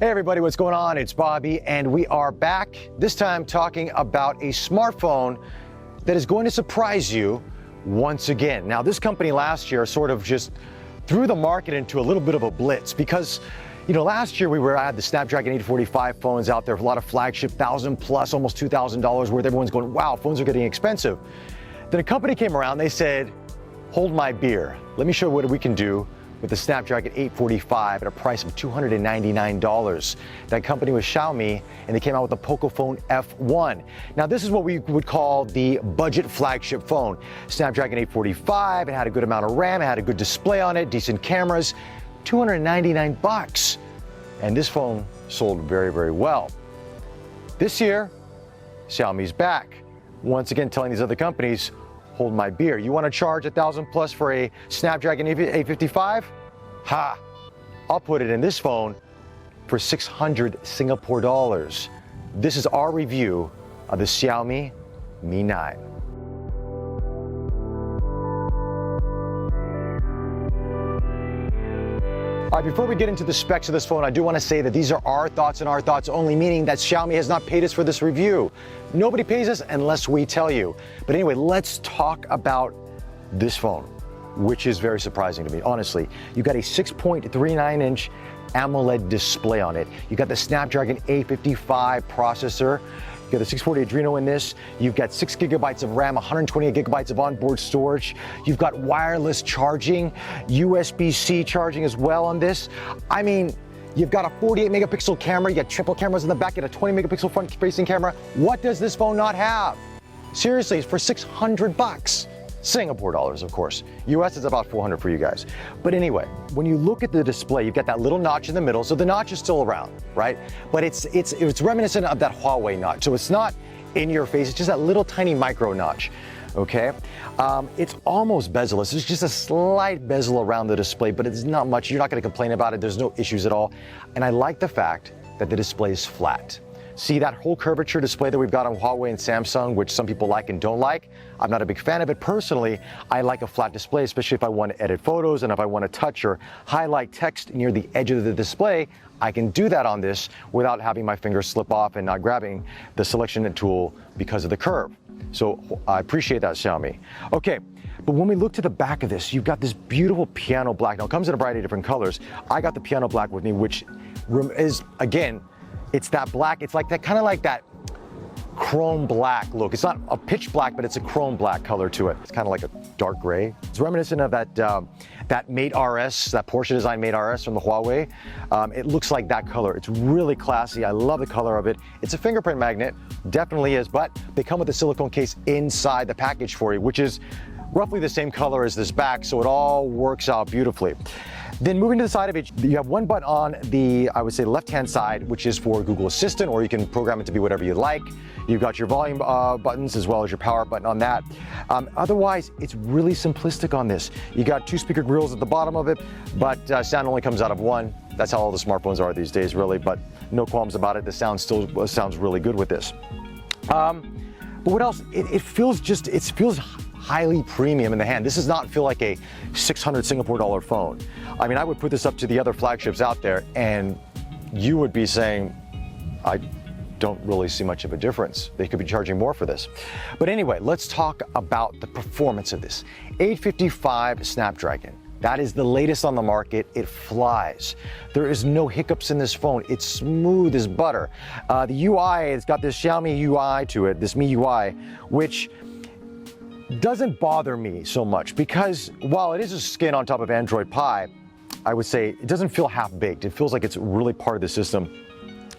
Hey everybody, what's going on? It's Bobby, and we are back, this time talking about a smartphone that is going to surprise you once again. Now, this company last year sort of just threw the market into a little bit of a blitz because, you know, last year we had the Snapdragon 845 phones out there, a lot of flagship, $1,000 plus, almost $2,000 worth. Everyone's going, wow, phones are getting expensive. Then a company came around, they said, hold my beer. Let me show you what we can do with the Snapdragon 845 at a price of $299. That company was Xiaomi, and they came out with the Pocophone F1. Now, this is what we would call the budget flagship phone. Snapdragon 845, it had a good amount of RAM, it had a good display on it, decent cameras, $299. And this phone sold very, very well. This year, Xiaomi's back. Once again, telling these other companies, hold my beer. You want to charge $1,000 plus for a Snapdragon 855? Ha! I'll put it in this phone for 600 Singapore dollars. This is our review of the Xiaomi Mi 9. All right, before we get into the specs of this phone, I do want to say that these are our thoughts and our thoughts only, meaning that Xiaomi has not paid us for this review. Nobody pays us unless we tell you. But anyway, let's talk about this phone, which is very surprising to me, honestly. You got a 6.39-inch AMOLED display on it. You got the Snapdragon 855 processor. You got the 640 Adreno in this. You've got 6 gigabytes of RAM, 128 gigabytes of onboard storage. You've got wireless charging, USB-C charging as well on this. I mean, you've got a 48 megapixel camera. You got triple cameras in the back. You got a 20 megapixel front-facing camera. What does this phone not have? Seriously, it's for 600 bucks. Singapore dollars, of course. US is about 400 for you guys. But anyway, when you look at the display, you've got that little notch in the middle. So the notch is still around, right? But it's reminiscent of that Huawei notch. So it's not in your face. It's just that little tiny micro notch. Okay, it's almost bezel-less. There's just a slight bezel around the display, but it's not much. You're not going to complain about it. There's no issues at all. And I like the fact that the display is flat. See that whole curvature display that we've got on Huawei and Samsung, which some people like and don't like? I'm not a big fan of it. Personally, I like a flat display, especially if I want to edit photos and if I want to touch or highlight text near the edge of the display. I can do that on this without having my fingers slip off and not grabbing the selection tool because of the curve. So I appreciate that, Xiaomi. Okay, but when we look to the back of this, you've got this beautiful piano black. Now, it comes in a variety of different colors. I got the piano black with me, which is, again, it's that black. It's like that, kind of like that chrome black look. It's not a pitch black, but it's a chrome black color to it. It's kind of like a dark gray. It's reminiscent of that Mate RS, that Porsche design Mate RS from the Huawei. It looks like that color. It's really classy. I love the color of it. It's a fingerprint magnet, definitely is, but they come with a silicone case inside the package for you, which is roughly the same color as this back, so it all works out beautifully. Then moving to the side of it, you have one button on the, I would say, left-hand side, which is for Google Assistant, or you can program it to be whatever you like. You've got your volume buttons as well as your power button on that. Otherwise, it's really simplistic on this. You got 2 speaker grills at the bottom of it, but sound only comes out of one. That's how all the smartphones are these days, really, but no qualms about it. The sound still sounds really good with this. But what else? It feels highly premium in the hand. This does not feel like a 600 Singapore dollar phone. I mean, I would put this up to the other flagships out there and you would be saying, I don't really see much of a difference. They could be charging more for this. But anyway, let's talk about the performance of this. 855 Snapdragon. That is the latest on the market. It flies. There is no hiccups in this phone. It's smooth as butter. The UI, it's got this Xiaomi UI to it, this Mi UI, which doesn't bother me so much because while it is a skin on top of Android Pie, I would say it doesn't feel half-baked. It feels like it's really part of the system.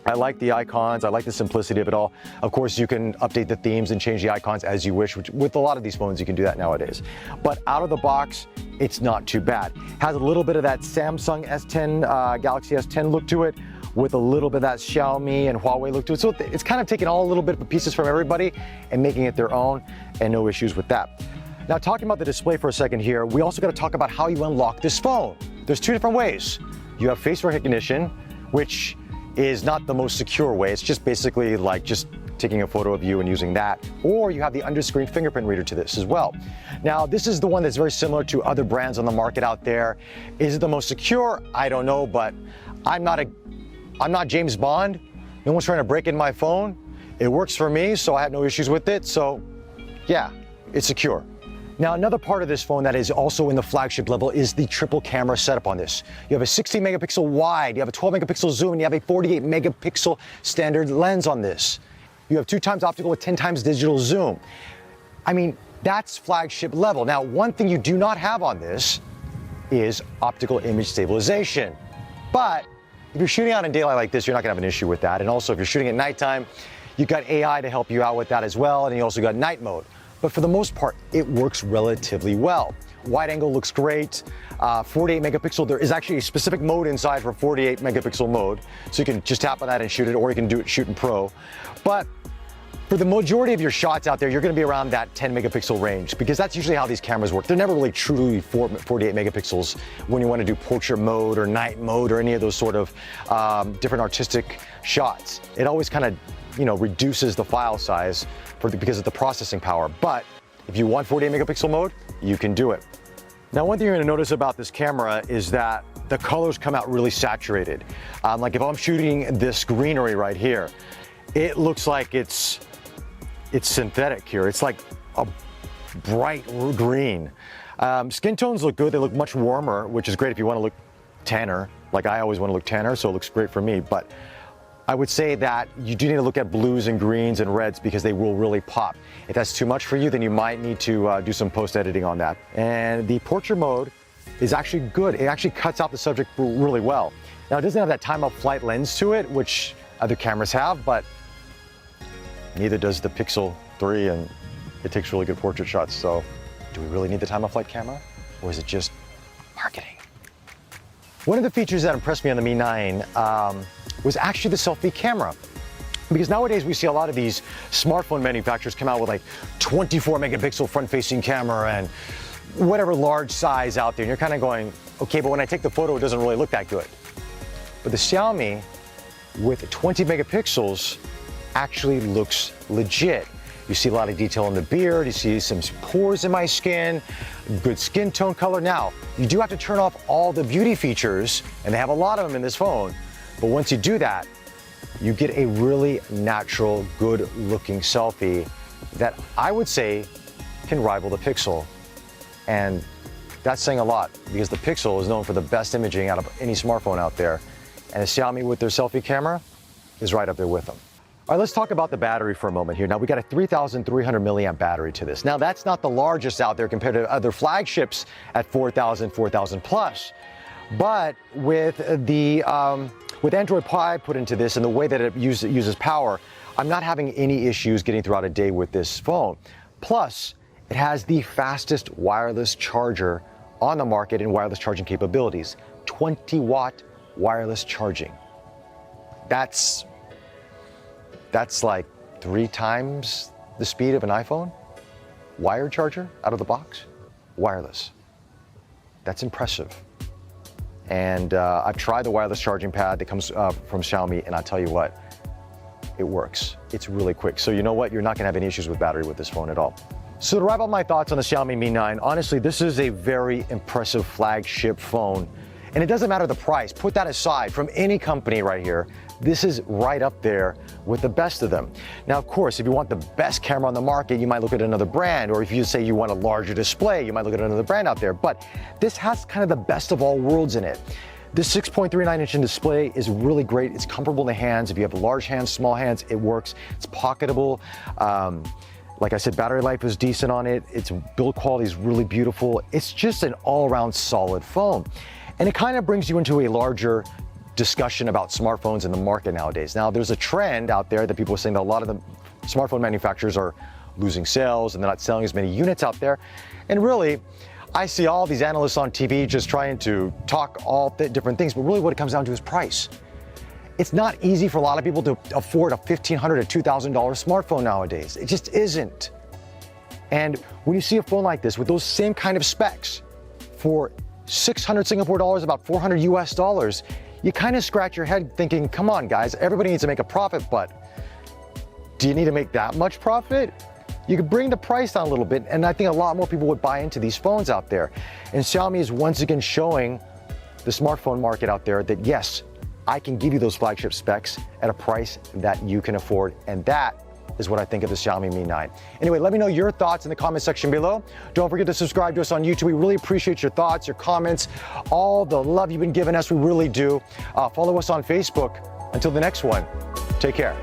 I like the icons. I like the simplicity of it all. Of course, you can update the themes and change the icons as you wish, which with a lot of these phones, you can do that nowadays. But out of the box, it's not too bad. Has a little bit of that Samsung S10, Galaxy S10 look to it, with a little bit of that Xiaomi and Huawei look to it. So it's kind of taking all a little bit of pieces from everybody and making it their own, and no issues with that. Now, talking about the display for a second here, we also got to talk about how you unlock this phone. There's 2 different ways. You have face recognition, which is not the most secure way. It's just basically like just taking a photo of you and using that. Or you have the under-screen fingerprint reader to this as well. Now, this is the one that's very similar to other brands on the market out there. Is it the most secure? I don't know, but I'm not a I'm not James Bond. No one's trying to break in my phone. It works for me, so I have no issues with it. So yeah, it's secure. Now, another part of this phone that is also in the flagship level is the triple camera setup on this. You have a 16 megapixel wide, you have a 12 megapixel zoom, and you have a 48 megapixel standard lens on this. You have 2x optical with 10x digital zoom. I mean, that's flagship level. Now, one thing you do not have on this is optical image stabilization. But if you're shooting out in daylight like this, you're not gonna have an issue with that. And also, if you're shooting at nighttime, you've got AI to help you out with that as well, and you also got night mode. But for the most part, it works relatively well. Wide angle looks great. 48 megapixel, there is actually a specific mode inside for 48 megapixel mode. So you can just tap on that and shoot it, or you can do it shoot in pro. But for the majority of your shots out there, you're gonna be around that 10 megapixel range, because that's usually how these cameras work. They're never really truly 48 megapixels when you wanna do portrait mode or night mode or any of those sort of different artistic shots. It always kind of, reduces the file size because of the processing power. But if you want 48 megapixel mode, you can do it. Now, one thing you're gonna notice about this camera is that the colors come out really saturated. Like if I'm shooting this greenery right here, it looks like it's synthetic here. It's like a bright green. Skin tones look good. They look much warmer, which is great if you want to look tanner. Like I always want to look tanner, so it looks great for me. But I would say that you do need to look at blues and greens and reds because they will really pop. If that's too much for you, then you might need to do some post-editing on that. And the portrait mode is actually good. It actually cuts out the subject really well. Now, it doesn't have that time-of-flight lens to it, which other cameras have, but neither does the Pixel 3, and it takes really good portrait shots. So do we really need the time-of-flight camera, or is it just marketing? One of the features that impressed me on the Mi 9 was actually the selfie camera. Because nowadays we see a lot of these smartphone manufacturers come out with like 24 megapixel front-facing camera and whatever large size out there. And you're kind of going, okay, but when I take the photo, it doesn't really look that good. But the Xiaomi with 20 megapixels actually looks legit. You see a lot of detail in the beard, you see some pores in my skin, good skin tone color. Now, you do have to turn off all the beauty features, and they have a lot of them in this phone. But once you do that, you get a really natural, good-looking selfie that I would say can rival the Pixel. And that's saying a lot, because the Pixel is known for the best imaging out of any smartphone out there. And the Xiaomi with their selfie camera is right up there with them. All right, let's talk about the battery for a moment here. Now, we got a 3,300 milliamp battery to this. Now, that's not the largest out there compared to other flagships at 4,000 plus. But with Android Pie put into this and the way that it uses power, I'm not having any issues getting throughout a day with this phone. Plus, it has the fastest wireless charger on the market in wireless charging capabilities. 20-watt wireless charging. That's like 3 times the speed of an iPhone. Wired charger out of the box, wireless. That's impressive. And I've tried the wireless charging pad that comes from Xiaomi, and I'll tell you what, it works. It's really quick. So you know what? You're not gonna have any issues with battery with this phone at all. So to wrap up my thoughts on the Xiaomi Mi 9, honestly, this is a very impressive flagship phone. And it doesn't matter the price. Put that aside. From any company right here, this is right up there with the best of them. Now, of course, if you want the best camera on the market, you might look at another brand. Or if you say you want a larger display, you might look at another brand out there. But this has kind of the best of all worlds in it. This 6.39-inch display is really great. It's comfortable in the hands. If you have large hands, small hands, it works. It's pocketable. Like I said, battery life is decent on it. Its build quality is really beautiful. It's just an all-around solid phone. And it kind of brings you into a larger discussion about smartphones in the market nowadays. Now, there's a trend out there that people are saying that a lot of the smartphone manufacturers are losing sales and they're not selling as many units out there. And really, I see all these analysts on TV just trying to talk all different things, but really what it comes down to is price. It's not easy for a lot of people to afford a $1,500 to $2,000 smartphone nowadays. It just isn't. And when you see a phone like this with those same kind of specs for 600 Singapore dollars, about 400 US dollars, you kind of scratch your head thinking, come on guys, everybody needs to make a profit, but do you need to make that much profit? You could bring the price down a little bit, and I think a lot more people would buy into these phones out there. And Xiaomi is once again showing the smartphone market out there that yes, I can give you those flagship specs at a price that you can afford, and that is what I think of the Xiaomi Mi 9. Anyway, let me know your thoughts in the comment section below. Don't forget to subscribe to us on YouTube. We really appreciate your thoughts, your comments, all the love you've been giving us. We really do. Follow us on Facebook. Until the next one, take care.